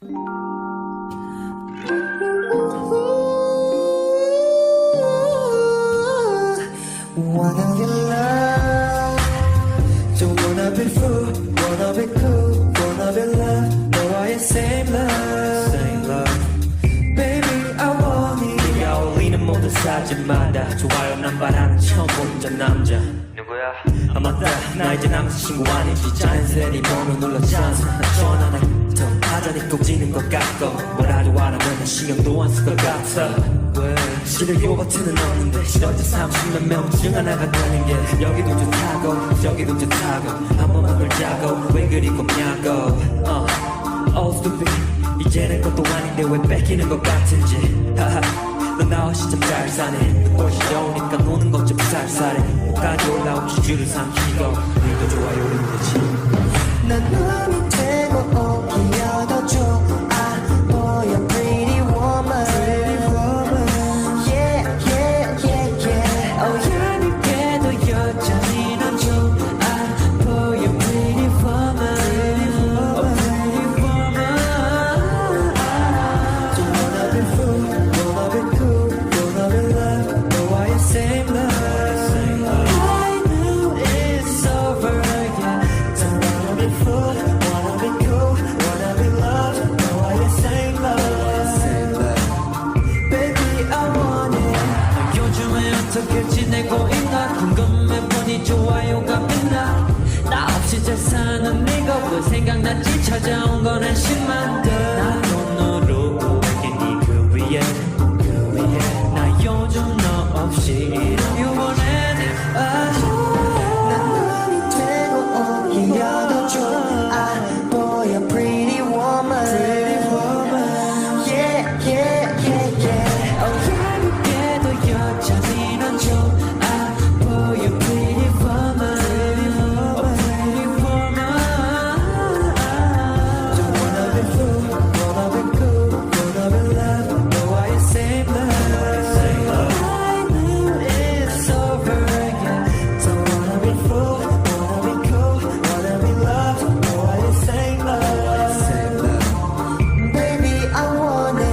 Wanna be loved, don't wanna be fool, wanna be cool, wanna be loved. 너와의 same love, baby I want it. 네가 어울리는 모든 사진마다 좋아요 남발하는 처음 본 저 남자 누구야? 아 맞다 나 이제 남자친구 아니지. 자연스레 번호 눌렀잖아. 전화 하나 더 하자니 꼭 지는 것 같고 뭐라도 하라면 신경도 안 쓸 것 같아. 왜 싫을 요거트는 없는데 싫어진 30몇 명중 하나가 되는 게 여기도 좋다고 저기도 좋다고 한 번만 놀자고 왜 그리 꼽냐고. Oh stupid 이제는 것도 아닌데 왜 뺏기는 것 같은지. 넌 나 없이 참 잘 사네. 꽃이 좋으니까 노는 것 좀 쌀쌀해. 목까지 올라온 기주를 삼키고 우리도 좋아요 우리도지. 난 눈이 되고 오히려 더 좋아 보여 pretty woman. Yeah yeah yeah yeah. Oh 얄밉게도 여전히 난 좋아 보여 pretty woman. Oh pretty woman. Don't wanna be fool, wanna be cool, wanna be loved. 너와의 same love. I know it's over, yeah. Don't wanna be fool, wanna be cool, wanna be loved. 너와의 same love. Baby I want it. 요즘에 어떻게 지내고 있나 궁금해보니 좋아요가 빛나. 나 없이 잘 사는 네가 왜 생각났지. 찾아온 건 한심한데 나 돈으로 구할게 그 위에 나 요즘 너 없이 이러기 원해. 난 눈이 되고 오히려 더 좋아 보여 pretty woman. Yeah yeah yeah yeah. Oh 얄밉게도 여전히 난 좋아 보여 pretty woman. Oh pretty woman. Don't wanna be fool, wanna be cool, wanna be loved. 너와의 same love. I know it's over, yeah. Don't wanna be fool, wanna be cool, wanna be loved. 너와의 same love. Baby I want it.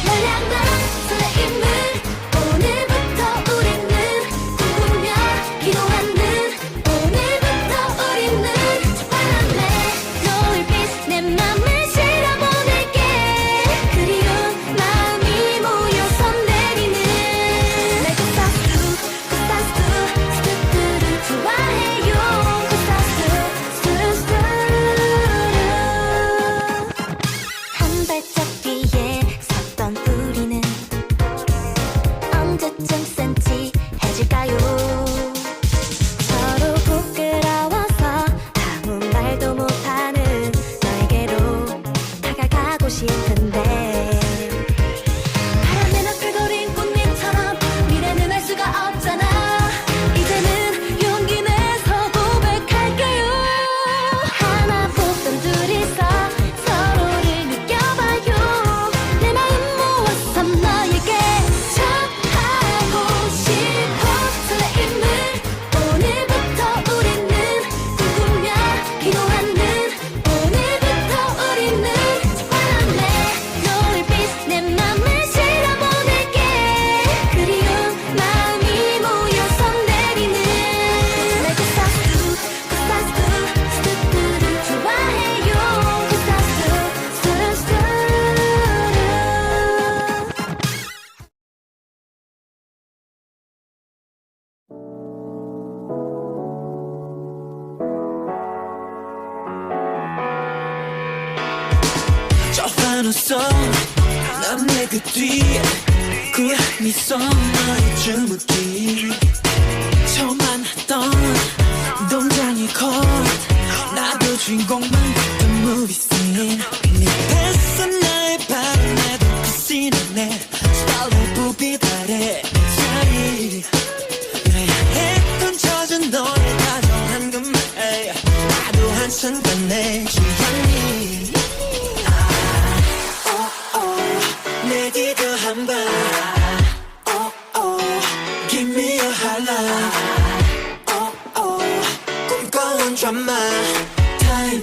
너랑 나랑 설레임을 오늘부터 우리는 꿈꾸며 기도하는 오늘부터 우리는 바람에 노을빛 내 맘을 실어보낼게. 그리운 마음이 모여서 내리는 내 Gustas Tu, Gustas Tu, 스투뚜를 좋아해요. Gustas Tu, 스투뚜루. 한 발짝 뒤에 섰던 우리는 언제쯤 센치해질까요. 서로 부끄러워서 아무 말도 못하는 너에게로 다가가고 싶은데 바람에 너클거린 꽃잎처럼 미래는 알 수가 없잖아. 이제는 용기 내서 고백할게요. 하나 보던 둘이서 서로를 느껴봐요. 내 마음 모아서 너에게 전하고 싶어. 설레임을 오늘부터 우리는 꿈꾸며 기도하는 오늘부터 우리는 바람에 노을빛 내 맘을 실어보낼게. 그리운 마음이 모여서 내리는 내 Gustas Tu, Gustas Tu, 스투뚜를 좋아해요. Gustas Tu, 스투뚜루. 저 환호성 난 내 그 뒤에 그 미소 너의 주무기 처음 만났던 동장의 컷 나도 주인공만 같은 movie scene. 네 뱃속 나의 바람에도 그 씬에 스타일로 부비달에 내 자리 그래야 했던 저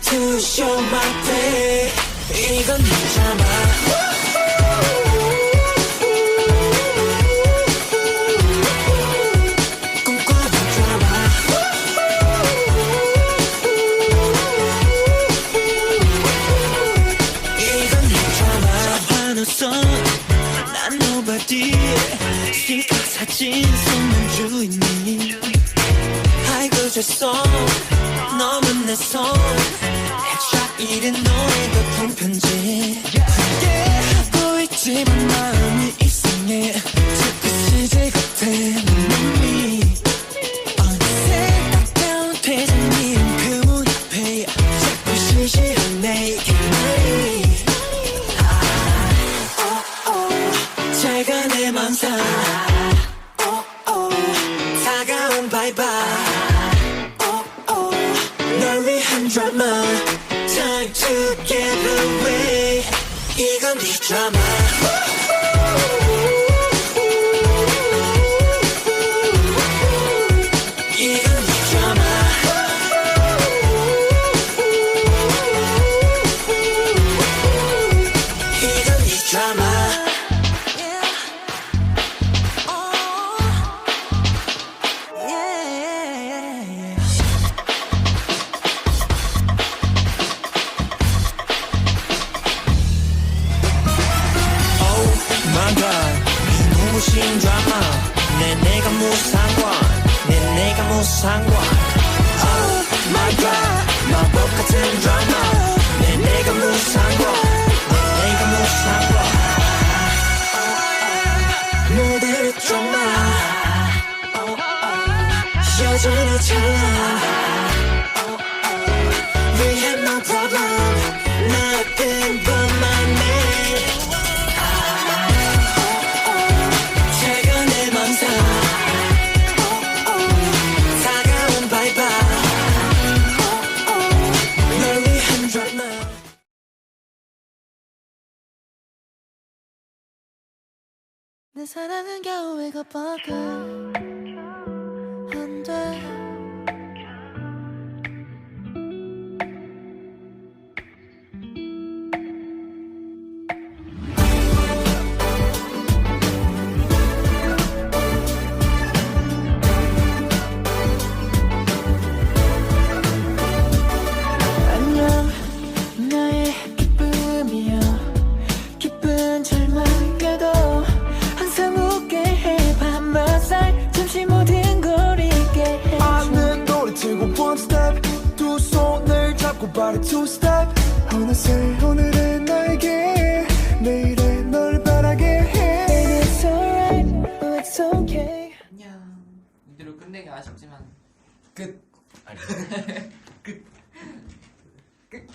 to show my day. 이건 네 드라마. 꿈꿔본 드라마. 이건 네 드라마. 한우선 난 nobody. 싱크 사진 속는 주인님. 아이고 죄송 너는 내 손. 해차 이른 노래도 통편지. 하고 있지만 마음이 이상해. 자꾸 시제 같아 눈이. 어느새 따가운 퇴장님 그 문 앞에 자꾸 시시한 내 기분이. 잘가 내 맘사. 다가온 바이바이. 널 위한 드라마. Time to get away. 이건 네 드라마. 이건 네 드라마. 이건 네 드라마. 눈부신 드라마. 내가 무상관. 내가 무상관. Oh my god. 마법 같은 드라마. 내가 무상관. 내가 무상관. 모델의 드라마. 여전히 찬란. We have no problem. Nothing but my name. 내 사랑은 겨우 이것밖에 안 돼. 안녕 나의 기쁨이여. 기쁜 잘만 가도 항상 웃게 해. 밤마살 잠시 모든 걸 잊게 해. 아는 노래 치고 one step. 두 손을 잡고 발에 two step. 어느새 오늘은 나에게 내일의 널 바라게 해. And it's alright, it's okay. 안녕. 이대로 끝내기 아쉽지만 끝. 아니 끝. 끝.